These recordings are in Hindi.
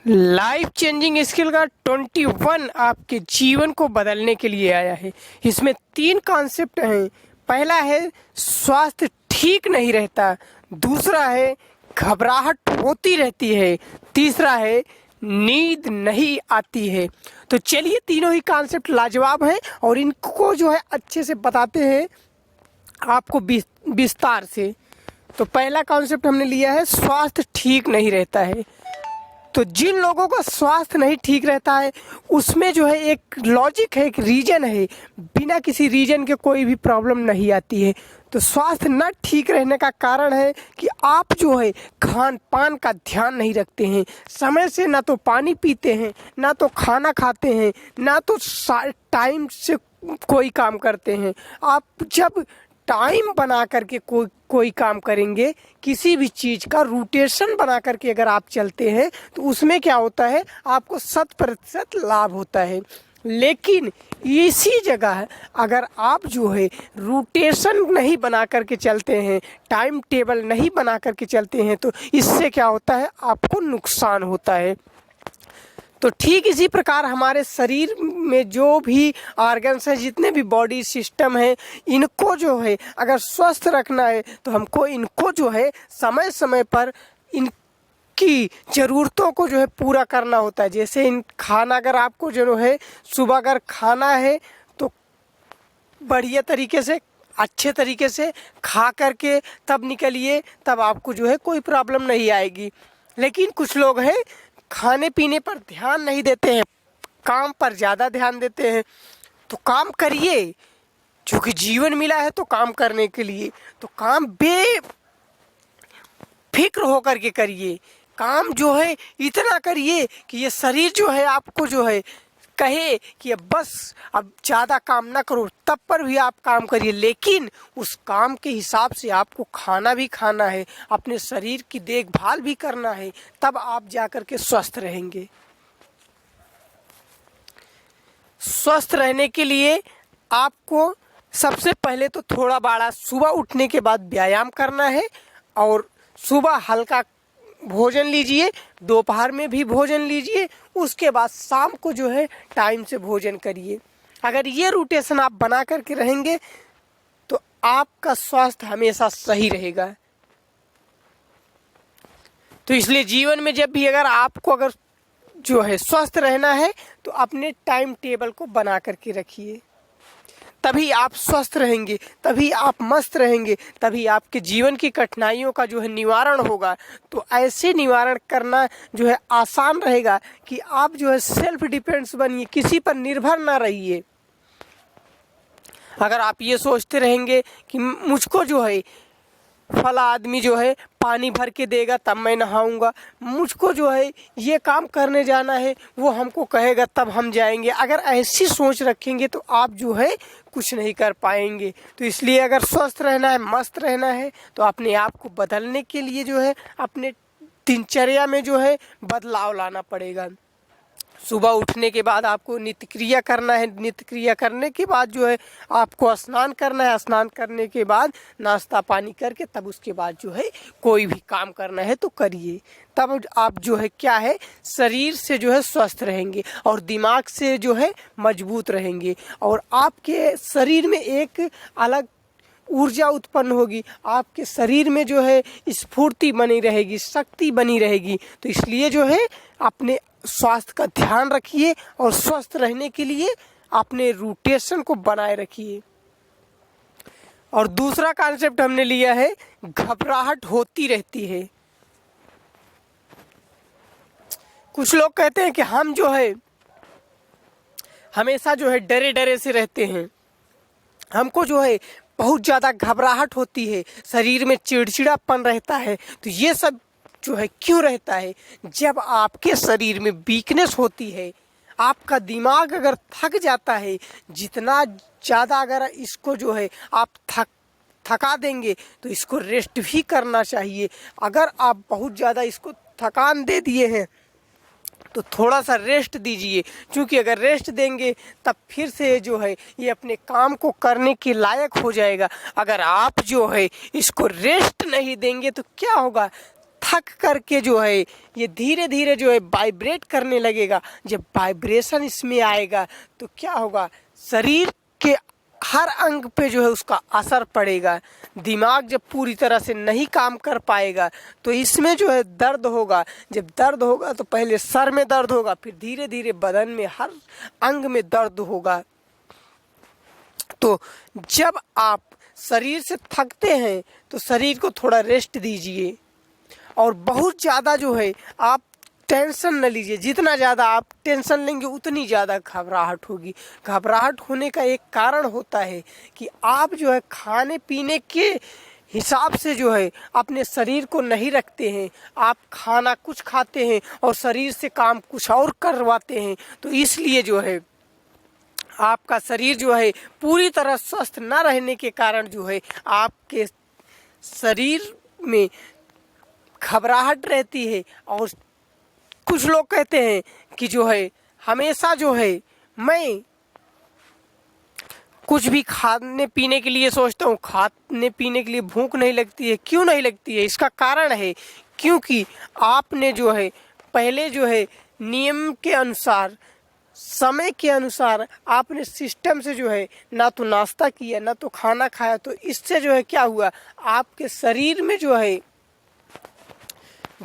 लाइफ चेंजिंग स्किल का 21 आपके जीवन को बदलने के लिए आया है। इसमें 3 कॉन्सेप्ट हैं। पहला है स्वास्थ्य ठीक नहीं रहता, दूसरा है घबराहट होती रहती है, तीसरा है नींद नहीं आती है। तो चलिए, तीनों ही कॉन्सेप्ट लाजवाब हैं और इनको जो है अच्छे से बताते हैं आपको विस्तार से। तो पहला कॉन्सेप्ट हमने लिया है स्वास्थ्य ठीक नहीं रहता है। तो जिन लोगों का स्वास्थ्य नहीं ठीक रहता है उसमें जो है एक लॉजिक है, एक रीजन है। बिना किसी रीजन के कोई भी प्रॉब्लम नहीं आती है। तो स्वास्थ्य न ठीक रहने का कारण है कि आप जो है खान पान का ध्यान नहीं रखते हैं, समय से ना तो पानी पीते हैं, ना तो खाना खाते हैं, ना तो टाइम से कोई काम करते हैं। आप जब टाइम बना करके कोई काम करेंगे, किसी भी चीज़ का रूटेशन बना करके अगर आप चलते हैं तो उसमें क्या होता है, आपको 100% लाभ होता है। लेकिन इसी जगह अगर आप जो है रूटेशन नहीं बना करके चलते हैं, टाइम टेबल नहीं बना करके चलते हैं, तो इससे क्या होता है, आपको नुकसान होता है। तो ठीक इसी प्रकार हमारे शरीर में जो भी ऑर्गन्स हैं, जितने भी बॉडी सिस्टम है, इनको जो है अगर स्वस्थ रखना है तो हमको इनको जो है समय समय पर इनकी ज़रूरतों को जो है पूरा करना होता है। जैसे इन खाना अगर आपको जो है सुबह अगर खाना है तो बढ़िया तरीके से, अच्छे तरीके से खा करके तब निकलिए, तब आपको जो है कोई प्रॉब्लम नहीं आएगी। लेकिन कुछ लोग हैं खाने पीने पर ध्यान नहीं देते हैं, काम पर ज़्यादा ध्यान देते हैं। तो काम करिए, क्योंकि जीवन मिला है तो काम करने के लिए। तो काम बेफिक्र होकर के करिए। काम जो है इतना करिए कि ये शरीर जो है आपको जो है कहे कि अब बस, अब ज़्यादा काम ना करो, तब पर भी आप काम करिए। लेकिन उस काम के हिसाब से आपको खाना भी खाना है, अपने शरीर की देखभाल भी करना है, तब आप जाकर के स्वस्थ रहेंगे। स्वस्थ रहने के लिए आपको सबसे पहले तो थोड़ा बड़ा सुबह उठने के बाद व्यायाम करना है, और सुबह हल्का भोजन लीजिए, दोपहर में भी भोजन लीजिए, उसके बाद शाम को जो है टाइम से भोजन करिए। अगर ये रूटेशन आप बना करके रहेंगे तो आपका स्वास्थ्य हमेशा सही रहेगा। तो इसलिए जीवन में जब भी अगर आपको अगर जो है स्वस्थ रहना है तो अपने टाइम टेबल को बना करके रखिए, तभी आप स्वस्थ रहेंगे, तभी आप मस्त रहेंगे, तभी आपके जीवन की कठिनाइयों का जो है निवारण होगा। तो ऐसे निवारण करना जो है आसान रहेगा कि आप जो है सेल्फ डिपेंड्स बनिए, किसी पर निर्भर ना रहिए। अगर आप ये सोचते रहेंगे कि मुझको जो है फला आदमी जो है पानी भर के देगा तब मैं नहाऊंगा, मुझको जो है ये काम करने जाना है वो हमको कहेगा तब हम जाएंगे, अगर ऐसी सोच रखेंगे तो आप जो है कुछ नहीं कर पाएंगे। तो इसलिए अगर स्वस्थ रहना है, मस्त रहना है, तो अपने आप को बदलने के लिए जो है अपने दिनचर्या में जो है बदलाव लाना पड़ेगा। सुबह उठने के बाद आपको नित्य क्रिया करना है, नित्य क्रिया करने के बाद जो है आपको स्नान करना है, स्नान करने के बाद नाश्ता पानी करके तब उसके बाद जो है कोई भी काम करना है तो करिए। तब आप जो है क्या है, शरीर से जो है स्वस्थ रहेंगे और दिमाग से जो है मजबूत रहेंगे, और आपके शरीर में एक अलग ऊर्जा उत्पन्न होगी, आपके शरीर में जो है स्फूर्ति बनी रहेगी, शक्ति बनी रहेगी। तो इसलिए जो है अपने स्वास्थ्य का ध्यान रखिए और स्वस्थ रहने के लिए अपने रूटेशन को बनाए रखिए। और दूसरा कॉन्सेप्ट हमने लिया है घबराहट होती रहती है। कुछ लोग कहते हैं कि हम जो है हमेशा जो है डरे डरे से रहते हैं, हमको जो है बहुत ज़्यादा घबराहट होती है, शरीर में चिड़चिड़ापन रहता है। तो ये सब जो है क्यों रहता है, जब आपके शरीर में वीकनेस होती है, आपका दिमाग अगर थक जाता है, जितना ज़्यादा अगर इसको जो है आप थका देंगे तो इसको रेस्ट भी करना चाहिए। अगर आप बहुत ज़्यादा इसको थकान दे दिए हैं तो थोड़ा सा रेस्ट दीजिए, क्योंकि अगर रेस्ट देंगे तब फिर से जो है ये अपने काम को करने के लायक हो जाएगा। अगर आप जो है इसको रेस्ट नहीं देंगे तो क्या होगा, थक करके जो है ये धीरे धीरे जो है वाइब्रेट करने लगेगा। जब वाइब्रेशन इसमें आएगा तो क्या होगा, शरीर के हर अंग पे जो है उसका असर पड़ेगा। दिमाग जब पूरी तरह से नहीं काम कर पाएगा तो इसमें जो है दर्द होगा। जब दर्द होगा तो पहले सर में दर्द होगा, फिर धीरे धीरे बदन में हर अंग में दर्द होगा। तो जब आप शरीर से थकते हैं तो शरीर को थोड़ा रेस्ट दीजिए, और बहुत ज़्यादा जो है आप टेंशन न लीजिए। जितना ज़्यादा आप टेंशन लेंगे उतनी ज़्यादा घबराहट होगी। घबराहट होने का एक कारण होता है कि आप जो है खाने पीने के हिसाब से जो है अपने शरीर को नहीं रखते हैं। आप खाना कुछ खाते हैं और शरीर से काम कुछ और करवाते हैं, तो इसलिए जो है आपका शरीर जो है पूरी तरह स्वस्थ न रहने के कारण जो है आपके शरीर में घबराहट रहती है। और कुछ लोग कहते हैं कि जो है हमेशा जो है मैं कुछ भी खाने पीने के लिए सोचता हूँ, खाने पीने के लिए भूख नहीं लगती है। क्यों नहीं लगती है? इसका कारण है क्योंकि आपने जो है पहले जो है नियम के अनुसार, समय के अनुसार आपने सिस्टम से जो है ना तो नाश्ता किया ना तो खाना खाया। तो इससे जो है क्या हुआ, आपके शरीर में जो है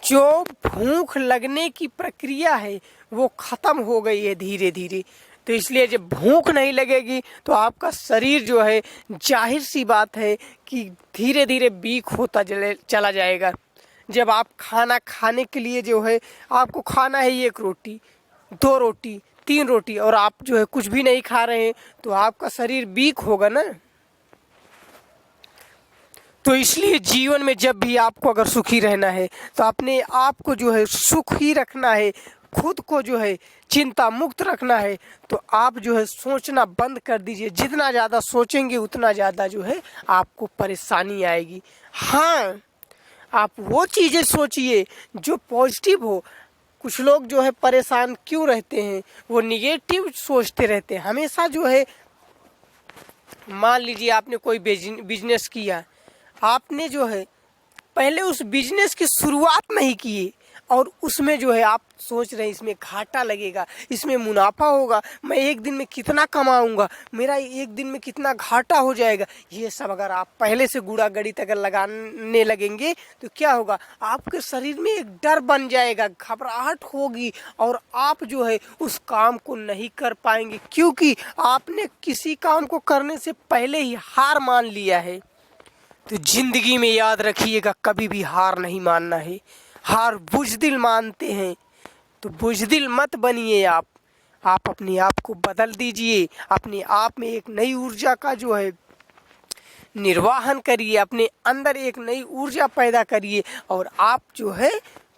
जो भूख लगने की प्रक्रिया है वो ख़त्म हो गई है धीरे धीरे। तो इसलिए जब भूख नहीं लगेगी तो आपका शरीर जो है जाहिर सी बात है कि धीरे धीरे वीक होता चला जाएगा। जब आप खाना खाने के लिए जो है आपको खाना है 1 रोटी, 2 रोटी, 3 रोटी, और आप जो है कुछ भी नहीं खा रहे हैं तो आपका शरीर वीक होगा ना। तो इसलिए जीवन में जब भी आपको अगर सुखी रहना है तो अपने आप को जो है सुखी रखना है, खुद को जो है चिंता मुक्त रखना है। तो आप जो है सोचना बंद कर दीजिए। जितना ज़्यादा सोचेंगे उतना ज़्यादा जो है आपको परेशानी आएगी। हाँ, आप वो चीज़ें सोचिए जो पॉजिटिव हो। कुछ लोग जो है परेशान क्यों रहते हैं, वो निगेटिव सोचते रहते हैं हमेशा। जो है मान लीजिए आपने कोई बिजनेस किया, आपने जो है पहले उस बिजनेस की शुरुआत नहीं की और उसमें जो है आप सोच रहे हैं इसमें घाटा लगेगा, इसमें मुनाफा होगा, मैं एक दिन में कितना कमाऊंगा, मेरा एक दिन में कितना घाटा हो जाएगा। ये सब अगर आप पहले से गुड़ा गणित अगर लगाने लगेंगे तो क्या होगा, आपके शरीर में एक डर बन जाएगा, घबराहट होगी और आप जो है उस काम को नहीं कर पाएंगे क्योंकि आपने किसी काम को करने से पहले ही हार मान लिया है। तो जिंदगी में याद रखिएगा, कभी भी हार नहीं मानना है। हार बुज़दिल मानते हैं तो बुज़दिल मत बनिए। आप अपने आप को बदल दीजिए, अपने आप में एक नई ऊर्जा का जो है निर्वाहन करिए, अपने अंदर एक नई ऊर्जा पैदा करिए और आप जो है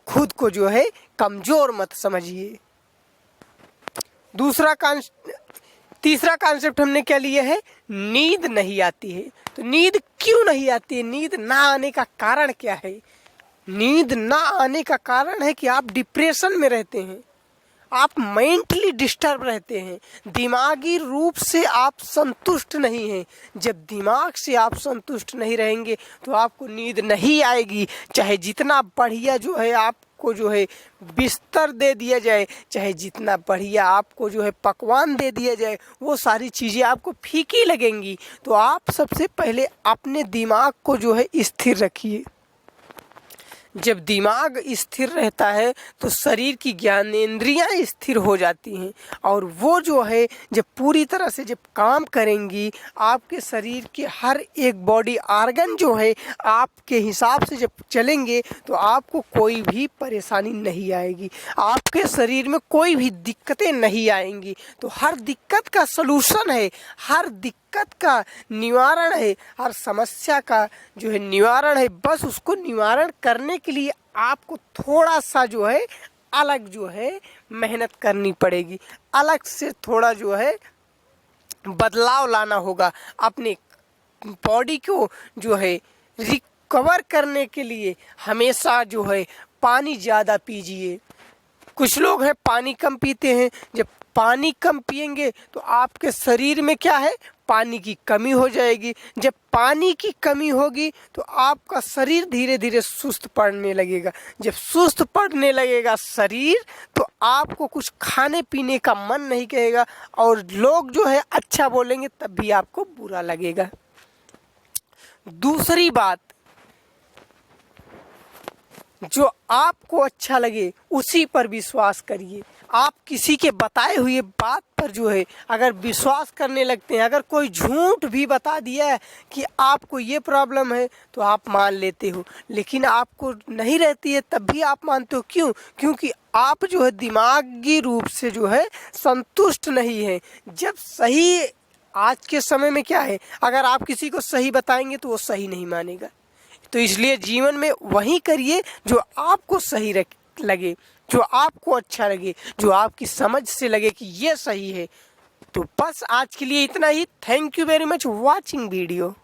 खुद को जो है कमज़ोर मत समझिए। तीसरा कॉन्सेप्ट हमने क्या लिया है, नींद नहीं आती है। तो नींद क्यों नहीं आती है, नींद ना आने का कारण क्या है? नींद ना आने का कारण है कि आप डिप्रेशन में रहते हैं, आप मेंटली डिस्टर्ब रहते हैं, दिमागी रूप से आप संतुष्ट नहीं हैं। जब दिमाग से आप संतुष्ट नहीं रहेंगे तो आपको नींद नहीं आएगी। चाहे जितना बढ़िया जो है आपको जो है बिस्तर दे दिया जाए, चाहे जितना बढ़िया आपको जो है पकवान दे दिया जाए, वो सारी चीज़ें आपको फीकी लगेंगी। तो आप सबसे पहले अपने दिमाग को जो है स्थिर रखिए। जब दिमाग स्थिर रहता है तो शरीर की ज्ञानेंद्रियां स्थिर हो जाती हैं और वो जो है जब पूरी तरह से जब काम करेंगी, आपके शरीर के हर एक बॉडी ऑर्गन जो है आपके हिसाब से जब चलेंगे तो आपको कोई भी परेशानी नहीं आएगी, आपके शरीर में कोई भी दिक्कतें नहीं आएंगी। तो हर दिक्कत का सलूशन है, हर दिक्कत का निवारण है, हर समस्या का जो है निवारण है। बस उसको निवारण करने के लिए आपको थोड़ा सा जो है अलग जो है मेहनत करनी पड़ेगी, अलग से थोड़ा जो है बदलाव लाना होगा। अपने बॉडी को जो है रिकवर करने के लिए हमेशा जो है पानी ज़्यादा पीजिए। कुछ लोग हैं पानी कम पीते हैं, जब पानी कम पिएंगे तो आपके शरीर में क्या है, पानी की कमी हो जाएगी। जब पानी की कमी होगी तो आपका शरीर धीरे धीरे सुस्त पड़ने लगेगा। जब सुस्त पड़ने लगेगा शरीर तो आपको कुछ खाने पीने का मन नहीं करेगा और लोग जो है अच्छा बोलेंगे तब भी आपको बुरा लगेगा। दूसरी बात, जो आपको अच्छा लगे उसी पर विश्वास करिए। आप किसी के बताए हुए बात पर जो है अगर विश्वास करने लगते हैं, अगर कोई झूठ भी बता दिया है कि आपको ये प्रॉब्लम है तो आप मान लेते हो, लेकिन आपको नहीं रहती है तब भी आप मानते हो। क्यों? क्योंकि आप जो है दिमागी रूप से जो है संतुष्ट नहीं है। जब सही, आज के समय में क्या है, अगर आप किसी को सही बताएंगे तो वो सही नहीं मानेगा। तो इसलिए जीवन में वही करिए जो आपको सही लगे, जो आपको अच्छा लगे, जो आपकी समझ से लगे कि ये सही है। तो बस आज के लिए इतना ही। Thank you very much watching video.